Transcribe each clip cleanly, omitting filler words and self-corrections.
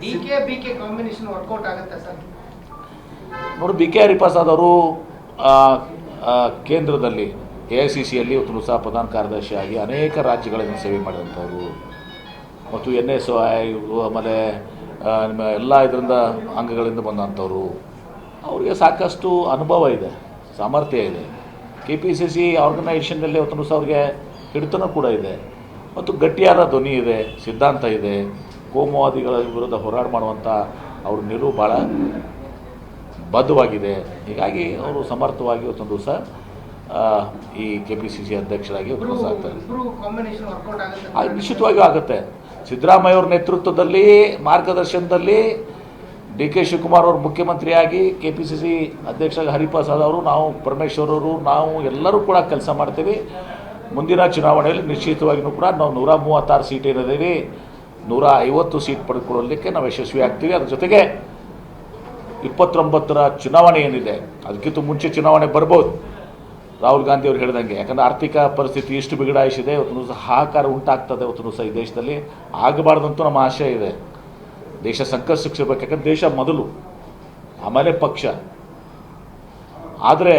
DK BK combination workout ಆಗುತ್ತೆ sir? ನೋಡಿ, B K Hariprasad ಅವರು ಕೇಂದ್ರದಲ್ಲಿ AICCಯಲ್ಲಿ ಇವತ್ತು ಸಹ ಪ್ರಧಾನ ಕಾರ್ಯದರ್ಶಿಯಾಗಿ ಅನೇಕ ರಾಜ್ಯಗಳನ್ನು ಸೇವೆ ಮಾಡಿದಂಥವರು ಮತ್ತು NSY ಆಮೇಲೆ ಎಲ್ಲ ಇದರಿಂದ ಅಂಗಗಳಿಂದ ಬಂದಂಥವ್ರು. ಅವರಿಗೆ ಸಾಕಷ್ಟು ಅನುಭವ ಇದೆ, ಸಾಮರ್ಥ್ಯ ಇದೆ. KPCC ಆರ್ಗನೈಸೇಷನ್ನಲ್ಲಿ ಇವತ್ತು ಸಹ ಅವ್ರಿಗೆ ಹಿಡಿತನೂ ಕೂಡ ಇದೆ ಮತ್ತು ಗಟ್ಟಿಯಾದ ಧ್ವನಿ ಇದೆ, ಸಿದ್ಧಾಂತ ಇದೆ. ಕೋಮುವಾದಿಗಳ ವಿರುದ್ಧ ಹೋರಾಟ ಮಾಡುವಂಥ ಅವ್ರ ನಿಲುವು ಭಾಳ ಬದ್ಧವಾಗಿದೆ. ಹೀಗಾಗಿ ಅವರು ಸಮರ್ಥವಾಗಿ ಇವತ್ತೊಂದು ದಿವಸ ಈ KPCC ಅಧ್ಯಕ್ಷರಾಗಿ ಆಗ್ತಾರೆ. ನಿಶ್ಚಿತವಾಗಿಯೂ ಆಗುತ್ತೆ. ಸಿದ್ದರಾಮಯ್ಯ ಅವ್ರ ನೇತೃತ್ವದಲ್ಲಿ, ಮಾರ್ಗದರ್ಶನದಲ್ಲಿ DK ಶಿವಕುಮಾರ್ ಅವರು ಮುಖ್ಯಮಂತ್ರಿಯಾಗಿ, KPCC ಅಧ್ಯಕ್ಷರಾಗಿ ಹರಿಪ್ರಸಾದ್ ಅವರು, ನಾವು ಪರಮೇಶ್ವರ್ ಅವರು, ನಾವು ಎಲ್ಲರೂ ಕೂಡ ಕೆಲಸ ಮಾಡ್ತೀವಿ. ಮುಂದಿನ ಚುನಾವಣೆಯಲ್ಲಿ ನಿಶ್ಚಿತವಾಗಿಯೂ ಕೂಡ ನಾವು 136 ಸೀಟ್ ಏನಿದ್ದೀವಿ, 150 ಸೀಟ್ ಪಡೆದುಕೊಳ್ಳಲಿಕ್ಕೆ ನಾವು ಯಶಸ್ವಿ ಆಗ್ತೀವಿ. ಅದ್ರ ಜೊತೆಗೆ 29ರ ಚುನಾವಣೆ ಏನಿದೆ ಅದಕ್ಕಿಂತ ಮುಂಚೆ ಚುನಾವಣೆ ಬರ್ಬೋದು, ರಾಹುಲ್ ಗಾಂಧಿ ಅವರು ಹೇಳಿದಂಗೆ. ಯಾಕಂದರೆ ಆರ್ಥಿಕ ಪರಿಸ್ಥಿತಿ ಇಷ್ಟು ಬಿಗಡಾಯಿಸಿದೆ, ಇವತ್ತು ಸಹ ಹಾಹಾಕಾರ ಉಂಟಾಗ್ತದೆ. ಇವತ್ತು ಸಹ ಈ ದೇಶದಲ್ಲಿ ಆಗಬಾರ್ದಂತೂ ನಮ್ಮ ಆಶಯ ಇದೆ. ದೇಶ ಸಂಕಷ್ಟಕ್ಕೆ ಸಿಗಬೇಕು, ಯಾಕಂದ್ರೆ ದೇಶ ಮೊದಲು, ಆಮೇಲೆ ಪಕ್ಷ. ಆದರೆ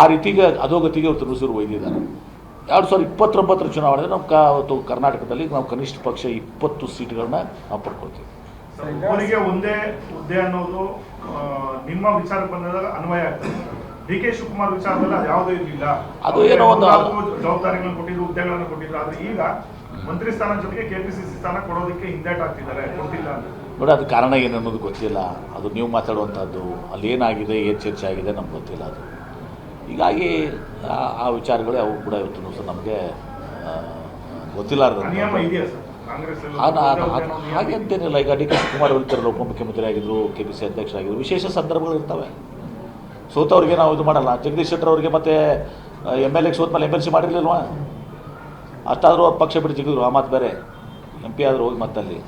ಆ ರೀತಿಗೆ ಅಧೋಗತಿಗೆ ಇವತ್ತು ನುಸುರು ಒಯ್ದಿದ್ದಾರೆ. 2029ರ ಚುನಾವಣೆ ನಾವು ಕರ್ನಾಟಕದಲ್ಲಿ ನಾವು ಕನಿಷ್ಠ ಪಕ್ಷ 20 ಸೀಟ್ಗಳನ್ನ ನಾವು ಪಡ್ಕೊಳ್ತೀವಿ. ಒಬ್ಬರಿಗೆ ಒಂದೇ ಹುದ್ದೆ ಅನ್ನೋದು ನಿಮ್ಮ ವಿಚಾರ ಬಂದಾಗ ಅನ್ವಯ ಆಗ್ತದೆ. DK ಶಿವಕುಮಾರ್ ವಿಚಾರದಲ್ಲಿ ಅದು ಯಾವುದೂ ಇರಲಿಲ್ಲ. ಅದು ಏನೋ ಒಂದು ಜವಾಬ್ದಾರಿಗಳನ್ನು ಕೊಟ್ಟಿದ್ರು, ಹುದ್ದೆಗಳನ್ನು ಕೊಟ್ಟಿದ್ರು. ಆದ್ರೆ ಈಗ ಮಂತ್ರಿ ಸ್ಥಾನ ಜೊತೆಗೆ KPCC ಸ್ಥಾನ ಕೊಡೋದಕ್ಕೆ ಹಿಂದೇಟ್ ಆಗ್ತಿದ್ದಾರೆ, ಕೊಟ್ಟಿಲ್ಲ ಅಂತ. ನೋಡಿ, ಅದು ಕಾರಣ ಏನು ಅನ್ನೋದು ಗೊತ್ತಿಲ್ಲ. ಅದು ನೀವು ಮಾತಾಡುವಂಥದ್ದು, ಅಲ್ಲಿ ಏನಾಗಿದೆ, ಏನು ಚರ್ಚೆ ಆಗಿದೆ ನಮ್ಗೆ ಗೊತ್ತಿಲ್ಲ. ಅದು ಹೀಗಾಗಿ ಆ ವಿಚಾರಗಳೇ ಅವು ಕೂಡ ಇವತ್ತು ಸಹ ನಮಗೆ ಗೊತ್ತಿಲ್ಲಾರ್ದು. ಹಾಗೆ ಅಂತೇನಿಲ್ಲ. ಈಗ DK ಶಿವಕುಮಾರ್ ಇರ್ತಾರಲ್ಲ, ಉಪಮುಖ್ಯಮಂತ್ರಿ ಆಗಿದ್ರು, KPCC ಅಧ್ಯಕ್ಷರಾಗಿದ್ರು. ವಿಶೇಷ ಸಂದರ್ಭಗಳು ಇರ್ತವೆ. ಸೋತವ್ರಿಗೆ ನಾವು ಇದು ಮಾಡಲ್ಲ. ಜಗದೀಶ್ ಶೆಟ್ಟರ್ ಅವರಿಗೆ ಮತ್ತೆ MLA ಸೋತ್ಮೇಲೆ MLC ಮಾಡಿರಲಿಲ್ವಾ? ಅಷ್ಟಾದರೂ ಅವ್ರು ಪಕ್ಷ ಬಿಟ್ಟು ಜಿಗಿದ್ರು, ಆ ಮಾತು ಬೇರೆ. MP ಆದರೂ ಹೋಗಿ ಮತ್ತಲ್ಲಿ